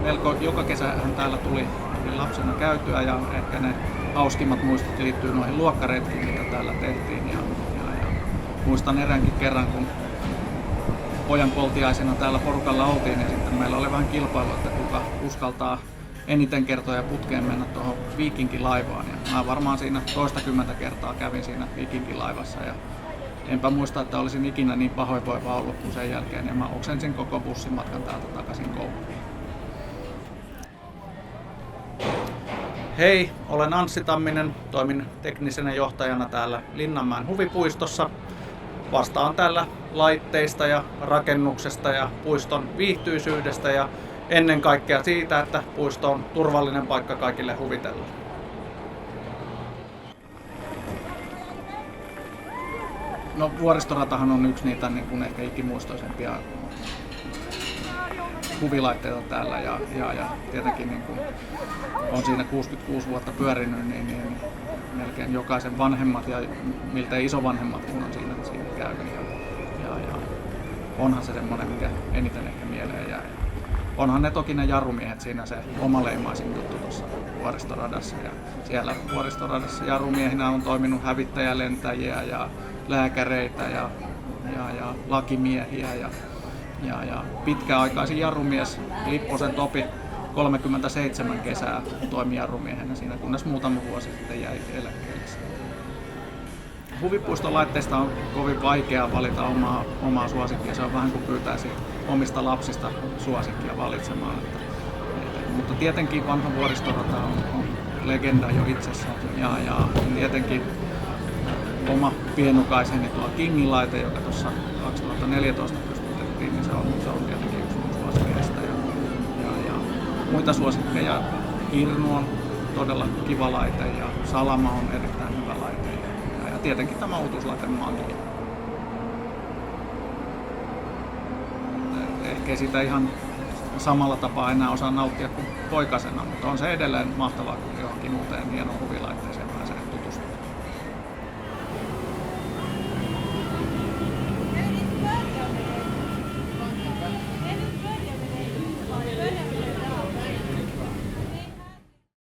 melko joka kesähän täällä tuli lapsena käytyä ja ehkä ne hauskimmat muistot liittyy noihin luokkaretkiin, mitä täällä tehtiin. Ja muistan eräänkin kerran, kun pojan koltiaisena täällä porukalla oltiin, niin sitten meillä oli vähän kilpailu, että kuka uskaltaa eniten kertoja putkeen mennä tuohon viikinkilaivaan. Ja mä varmaan siinä toistakymmentä kertaa kävin siinä viikinkilaivassa ja enpä muista, että olisin ikinä niin pahoinvoiva ollut kuin sen jälkeen. Ja mä oksensin koko bussin matkan täältä takaisin kouluun. Hei, olen Anssi Tamminen, toimin teknisenä johtajana täällä Linnanmäen huvipuistossa. Vastaan täällä laitteista ja rakennuksesta ja puiston viihtyisyydestä ja ennen kaikkea siitä, että puisto on turvallinen paikka kaikille huvitella. No, Vuoristoratahan on yksi niitä niin kuin ehkä ikimuistoisempia huvilaitteita täällä ja tietenkin niin kuin on siinä 66 vuotta pyörinyt, niin melkein jokaisen vanhemmat ja miltei isovanhemmatkin on siinä käynyt. Ja onhan se semmoinen, mikä eniten ehkä mieleen jää. Onhan ne toki ne jarrumiehet siinä se omaleimaisin juttu tuossa Vuoristoradassa. Ja siellä Vuoristoradassa jarrumiehinä on toiminut hävittäjälentäjiä ja lääkäreitä ja lakimiehiä ja pitkäaikaisin jarrumies Lipposen Topi 37 kesää toimi jarrumiehenä siinä, kunnes muutama vuosi sitten jäi eläkkeelle. Huvipuiston laitteista on kovin vaikea valita omaa suosikkia. Se on vähän kuin pyytäisi omista lapsista suosikkia valitsemaan. Mutta tietenkin vanha Vuoristorata on legenda jo itsessään. Ja tietenkin oma pienukaiseni tuo Kingin-laite, joka tuossa 2014 pystytettiin, niin se on tietenkin yksi mun suosikkeista. Ja muita suosikkeja, Kirnu on todella kiva laite ja Salama on erittäin hyvä laite. Ja tietenkin tämä uutuuslaite Magia. Ehkä sitä ihan samalla tapaa enää osaa nauttia kuin poikasena, mutta on se edelleen mahtavaa johonkin uuteen hienoon huvilaitteeseen